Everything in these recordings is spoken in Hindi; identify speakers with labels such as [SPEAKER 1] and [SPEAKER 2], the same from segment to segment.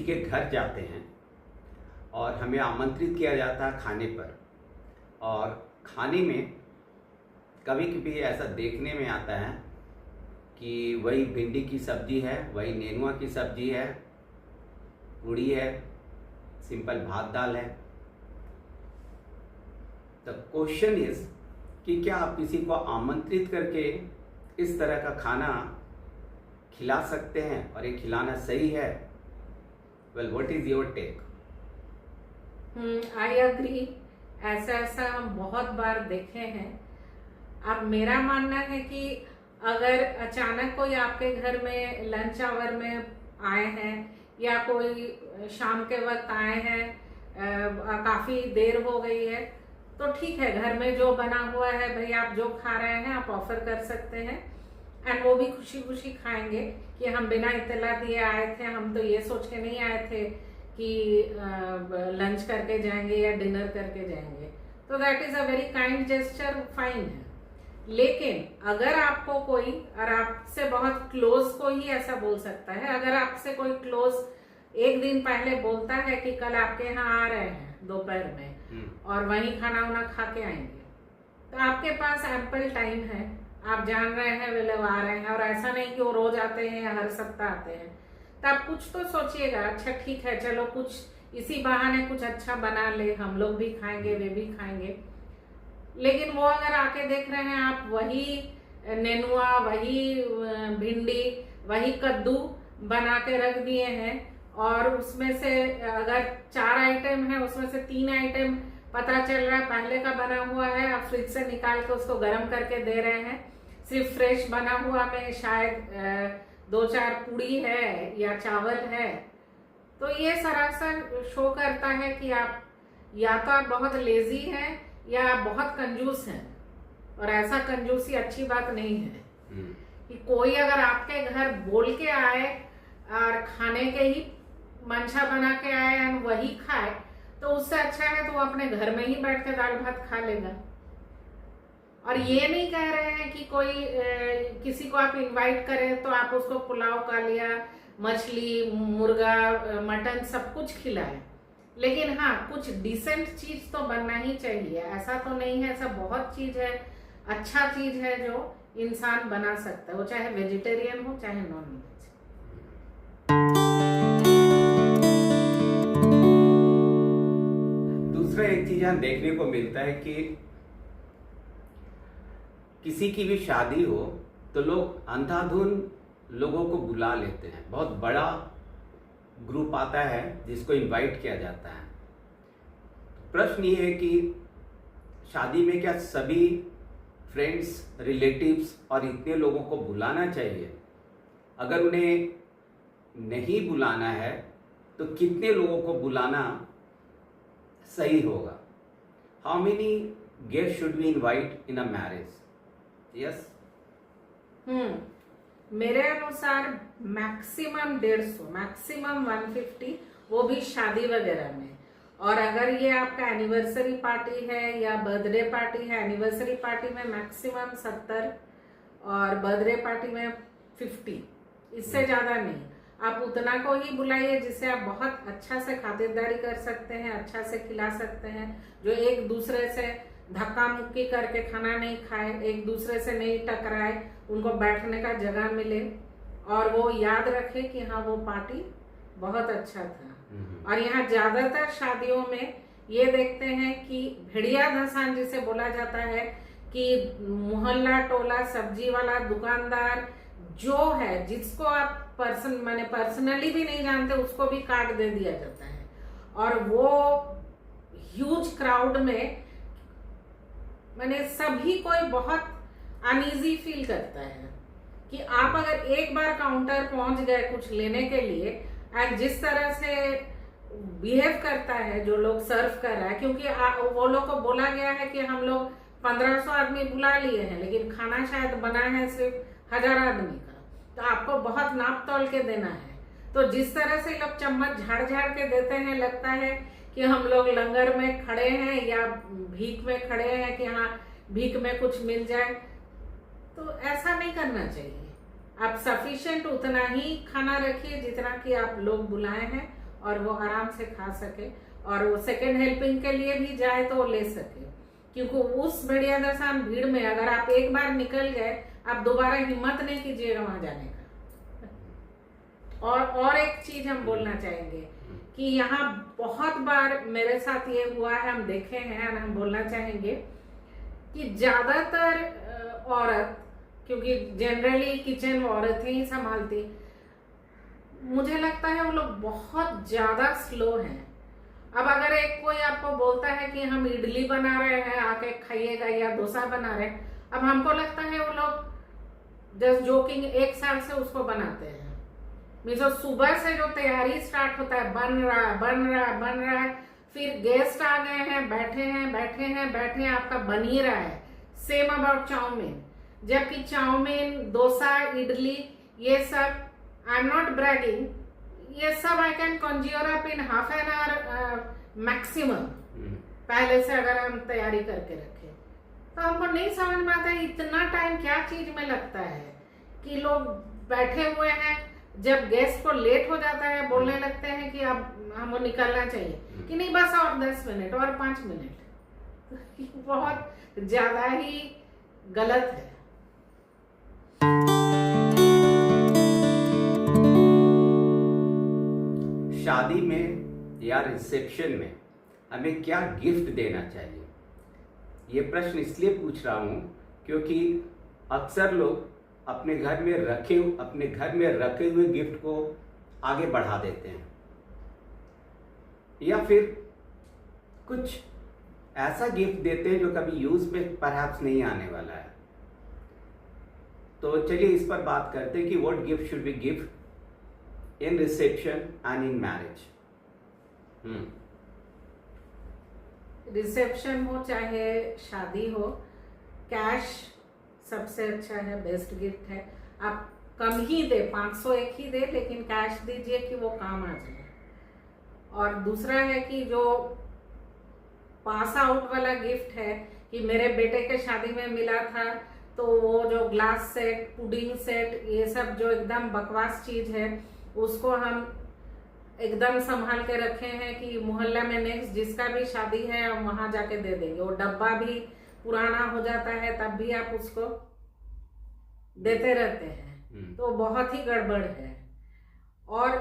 [SPEAKER 1] के घर जाते हैं और हमें आमंत्रित किया जाता है खाने पर, और खाने में कभी कभी ऐसा देखने में आता है कि वही भिंडी की सब्जी है, वही नेनुआ की सब्जी है, पूड़ी है, सिंपल भात दाल है। द क्वेश्चन इज कि क्या आप किसी को आमंत्रित करके इस तरह का खाना खिला सकते हैं और ये खिलाना सही है? Well, what is your take?
[SPEAKER 2] I agree. ऐसा हम बहुत बार देखे हैं। अब मेरा मानना है कि अगर अचानक कोई आपके घर में लंच आवर में आए हैं या कोई शाम के वक्त आए हैं, काफी देर हो गई है, तो ठीक है, घर में जो बना हुआ है भाई, आप जो खा रहे हैं आप ऑफर कर सकते हैं, एंड वो भी खुशी खुशी खाएंगे कि हम बिना इत्तला दिए आए थे, हम तो ये सोच के नहीं आए थे कि लंच करके जाएंगे या डिनर करके जाएंगे। तो that is a very kind gesture, fine है। लेकिन अगर आपको कोई, और आपसे बहुत क्लोज को ही ऐसा बोल सकता है, अगर आपसे कोई क्लोज एक दिन पहले बोलता है कि कल आपके यहाँ आ रहे हैं दोपहर में और वहीं खाना वाना खा के आएंगे, तो आपके पास एम्पल टाइम है, आप जान रहे हैं वे लोग आ रहे हैं, और ऐसा नहीं कि वो रोज आते हैं या हर सप्ताह आते हैं, तो आप कुछ तो सोचिएगा, अच्छा ठीक है, चलो कुछ इसी बहाने कुछ अच्छा बना ले, हम लोग भी खाएंगे वे भी खाएंगे। लेकिन वो अगर आके देख रहे हैं आप वही नेनुआ, वही भिंडी, वही कद्दू बना के रख दिए हैं, और उसमें से अगर 4 आइटम है उसमें से 3 आइटम पता चल रहा है पहले का बना हुआ है, आप फ्रिज से निकाल के उसको गर्म करके दे रहे हैं, सिर्फ फ्रेश बना हुआ में शायद 2-4 पूड़ी है या चावल है, तो ये सरासर शो करता है कि आप या तो आप बहुत लेजी हैं या आप बहुत कंजूस हैं। और ऐसा कंजूसी अच्छी बात नहीं है कि कोई अगर आपके घर बोल के आए और खाने के ही मंशा बना के आए और वही खाए, तो उससे अच्छा है तो वो अपने घर में ही बैठ के दाल भात खा लेगा। और ये नहीं कह रहे हैं कि कोई किसी को आप इनवाइट करें तो आप उसको पुलाव का लिया, मछली, मुर्गा, मटन सब कुछ खिलाएं, लेकिन हाँ, कुछ डिसेंट चीज तो बनना ही चाहिए। ऐसा तो नहीं है, ऐसा बहुत चीज है, अच्छा चीज है जो इंसान बना सकता है, वो चाहे वेजिटेरियन हो चाहे नॉन वेज।
[SPEAKER 1] दूसरा एक चीज यहाँ देखने को मिलता है कि किसी की भी शादी हो तो लोग अंधाधुन लोगों को बुला लेते हैं, बहुत बड़ा ग्रुप आता है जिसको इनवाइट किया जाता है। प्रश्न ये है कि शादी में क्या सभी फ्रेंड्स, रिलेटिव्स और इतने लोगों को बुलाना चाहिए? अगर उन्हें नहीं बुलाना है तो कितने लोगों को बुलाना सही होगा? How many guest should be invite in a marriage? Yes,
[SPEAKER 2] मेरे अनुसार मैक्सिमम 150, मैक्सिमम 150, वो भी शादी वगैरह में। और अगर ये आपका एनिवर्सरी पार्टी है या बर्थडे पार्टी है, एनिवर्सरी पार्टी में मैक्सिमम 70 और बर्थडे पार्टी में 50, इससे ज्यादा नहीं। आप उतना को ही बुलाइए जिससे आप बहुत अच्छा से खातिरदारी कर सकते हैं, अच्छा से खिला सकते हैं, जो एक दूसरे से धक्का मुक्की करके खाना नहीं खाए, एक दूसरे से नहीं टकराए, उनको बैठने का जगह मिले और वो याद रखे कि हाँ वो पार्टी बहुत अच्छा था। और यहाँ ज्यादातर शादियों में ये देखते हैं कि भेड़िया धसान जिसे बोला जाता है, कि मोहल्ला टोला सब्जी वाला दुकानदार जो है, जिसको आप पर्सनली भी नहीं जानते, उसको भी कार्ड दे दिया जाता है, और वो ह्यूज क्राउड में मैंने सभी कोई बहुत अनईजी फील करता है कि आप अगर एक बार काउंटर पहुंच गए कुछ लेने के लिए, एंड जिस तरह से बिहेव करता है जो लोग सर्व कर रहा है, क्योंकि वो लोग को बोला गया है कि हम लोग 1500 आदमी बुला लिए हैं, लेकिन खाना शायद बना है सिर्फ 1000 आदमी का, तो आपको बहुत नाप तोल के देना है। तो जिस तरह से लोग चम्मच झाड़ झाड़ के देते हैं, लगता है कि हम लोग लंगर में खड़े हैं या भीख में खड़े हैं कि हाँ भीख में कुछ मिल जाए, तो ऐसा नहीं करना चाहिए। आप सफिशिएंट उतना ही खाना रखिए जितना कि आप लोग बुलाए हैं, और वो आराम से खा सके, और वो सेकेंड हेल्पिंग के लिए भी जाए तो वो ले सके। क्योंकि उस भेड़िया दसान भीड़ में अगर आप एक बार निकल गए, आप दोबारा हिम्मत नहीं कीजिएगा वहां जाने का। और एक चीज हम बोलना चाहेंगे कि यहाँ बहुत बार मेरे साथ ये हुआ है, हम देखे हैं, और हम बोलना चाहेंगे कि ज्यादातर औरत, क्योंकि जनरली किचन औरतें ही संभालती, मुझे लगता है वो लोग बहुत ज्यादा स्लो हैं। अब अगर एक कोई आपको बोलता है कि हम इडली बना रहे हैं, आके खाइएगा, या डोसा बना रहे हैं, अब हमको लगता है वो लोग जस्ट जोकिंग 1 साल से उसको बनाते हैं। मीन्स सुबह से जो तैयारी स्टार्ट होता है, बन रहा है, फिर गेस्ट आ गए हैं, बैठे हैं, आपका बन ही रहा है। सेम अबाउट चाउमीन, जबकि चाउमीन, डोसा, इडली, ये सब, आई एम नॉट ब्रैगिंग, ये सब I can conjure up in half an hour maximum, पहले से अगर हम तैयारी करके रखें। तो हमको नहीं समझ में आता है इतना टाइम क्या चीज में लगता है कि लोग बैठे हुए हैं, जब गेस्ट को लेट हो जाता है बोलने लगते हैं कि अब हमको निकलना चाहिए, कि नहीं बस और 10 मिनट और 5 मिनट। बहुत ज्यादा ही गलत है।
[SPEAKER 1] शादी में या रिसेप्शन में हमें क्या गिफ्ट देना चाहिए, ये प्रश्न इसलिए पूछ रहा हूं क्योंकि अक्सर लोग अपने घर में रखे हुए गिफ्ट को आगे बढ़ा देते हैं, या फिर कुछ ऐसा गिफ्ट देते हैं जो कभी यूज में परहैप्स नहीं आने वाला है। तो चलिए इस पर बात करते हैं कि what gift should be gift in reception and in marriage.
[SPEAKER 2] Reception हो चाहे शादी हो, कैश सबसे अच्छा है, बेस्ट गिफ्ट है। आप कम ही दे, 500 एक ही दे, लेकिन कैश दीजिए कि वो काम आ जाए। और दूसरा है कि जो पास आउट वाला गिफ्ट है, कि मेरे बेटे के शादी में मिला था, तो वो जो ग्लास सेट, पुडिंग सेट, ये सब जो एकदम बकवास चीज है, उसको हम एकदम संभाल के रखे हैं कि मोहल्ला में नेक्स्ट जिसका भी शादी है हम वहां जाके दे देंगे। वो डब्बा भी पुराना हो जाता है तब भी आप उसको देते रहते हैं, तो बहुत ही गड़बड़ है। और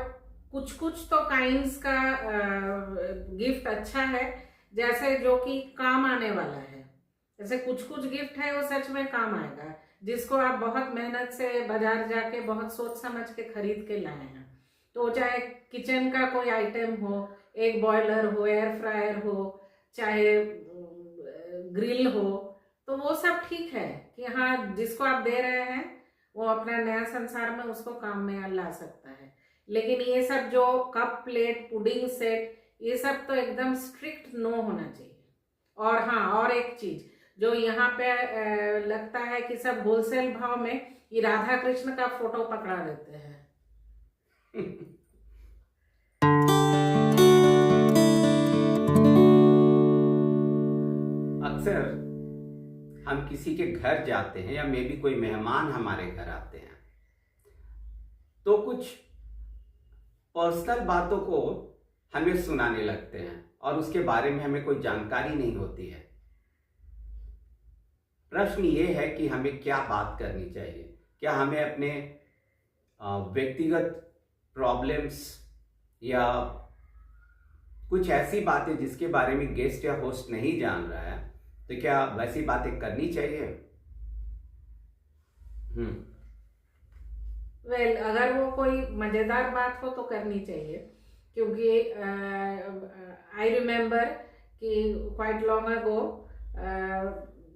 [SPEAKER 2] कुछ तो काइंड्स का गिफ्ट अच्छा है, जैसे जो कि काम आने वाला है। जैसे कुछ गिफ्ट है वो सच में काम आएगा, जिसको आप बहुत मेहनत से बाजार जाके बहुत सोच समझ के खरीद के लाए हैं। तो चाहे किचन का कोई आइटम हो, एक बॉयलर हो, एयर फ्रायर हो, चाहे ग्रिल हो, तो वो सब ठीक है कि हाँ जिसको आप दे रहे हैं वो अपना नया संसार में उसको काम में ला सकता है। लेकिन ये सब जो कप, प्लेट, पुडिंग सेट, ये सब तो एकदम स्ट्रिक्ट नो होना चाहिए। और हाँ, और एक चीज जो यहाँ पे लगता है कि सब होलसेल भाव में ये राधा कृष्ण का फोटो पकड़ा देते हैं।
[SPEAKER 1] अक्सर हम किसी के घर जाते हैं या मे बी कोई मेहमान हमारे घर आते हैं, तो कुछ पर्सनल बातों को हमें सुनाने लगते हैं और उसके बारे में हमें कोई जानकारी नहीं होती है। प्रश्न ये है कि हमें क्या बात करनी चाहिए। क्या हमें अपने व्यक्तिगत प्रॉब्लम्स या कुछ ऐसी बातें जिसके बारे में गेस्ट या होस्ट नहीं जान रहा है, तो क्या वैसी बातें करनी चाहिए?
[SPEAKER 2] अगर वो कोई मजेदार बात हो तो करनी चाहिए, क्योंकि आई रिमेम्बर कि quite long ago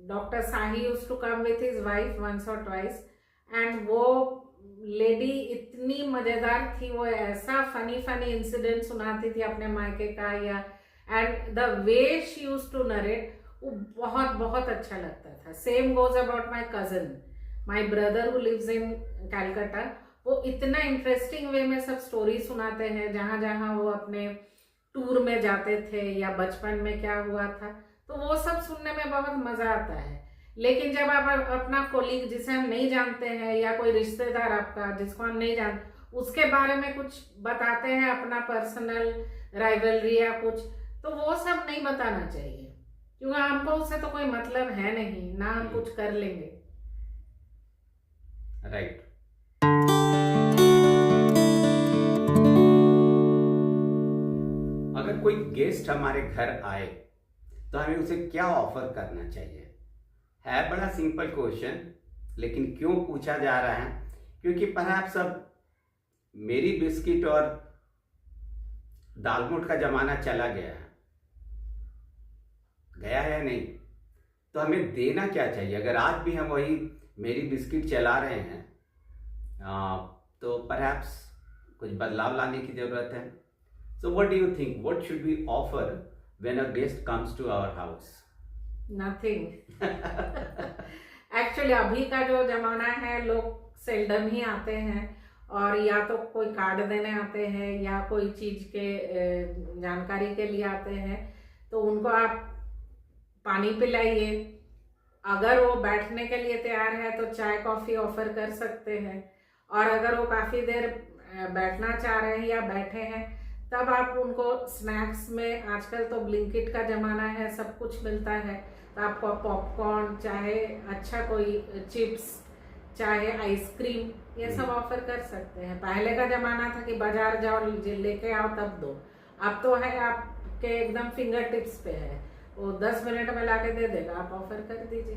[SPEAKER 2] doctor Sahi used to come with his wife once और ट्वाइस, एंड वो लेडी इतनी मजेदार थी, वो ऐसा फनी इंसिडेंट सुनाती थी अपने मायके का, या and the way she used to narrate, वो बहुत अच्छा लगता था। Same goes about my cousin, my brother who lives in Calcutta. वो इतना इंटरेस्टिंग वे में सब स्टोरी सुनाते हैं, जहां वो अपने टूर में जाते थे या बचपन में क्या हुआ था, तो वो सब सुनने में बहुत मजा आता है। लेकिन जब आप अपना कोलीग जिसे हम नहीं जानते हैं या कोई रिश्तेदार आपका जिसको हम नहीं जानते, उसके बारे में कुछ बताते हैं, अपना पर्सनल राइवलरी या कुछ, तो वो सब नहीं बताना चाहिए, क्योंकि हमको उससे तो कोई मतलब है नहीं ना, हम कुछ कर लेंगे।
[SPEAKER 1] राइट। अगर कोई गेस्ट हमारे घर आए तो हमें उसे क्या ऑफर करना चाहिए? है बड़ा सिंपल क्वेश्चन, लेकिन क्यों पूछा जा रहा है? क्योंकि परहैप्स अब मेरी बिस्किट और दालमोट का जमाना चला गया है, गया है नहीं, तो हमें देना क्या चाहिए? अगर आज भी हम वही मेरी बिस्किट चला रहे हैं तो परहैप्स कुछ बदलाव लाने की जरूरत है। So what do you think, what should we offer when a guest comes to our house?
[SPEAKER 2] Nothing. Actually अभी का जो जमाना है, लोग सेल्डम ही आते हैं, और या तो कोई कार्ड देने आते हैं या कोई चीज के जानकारी के लिए आते हैं, तो उनको आप पानी पिलाइए। अगर वो बैठने के लिए तैयार है तो चाय कॉफी ऑफर कर सकते हैं, और अगर वो काफी देर बैठना चाह रहे हैं या बैठे हैं, तब आप उनको स्नैक्स में, आजकल तो ब्लिंकिट का जमाना है, सब कुछ मिलता है, तो आपको पॉपकॉर्न, चाहे अच्छा कोई चिप्स, चाहे आइसक्रीम, ये सब ऑफर कर सकते हैं। पहले का जमाना था कि बाजार जाओ लेके आओ तब दो, अब तो है आपके एकदम फिंगर टिप्स पे है, वो 10 मिनट में लाके दे देगा, आप ऑफर कर दीजिए।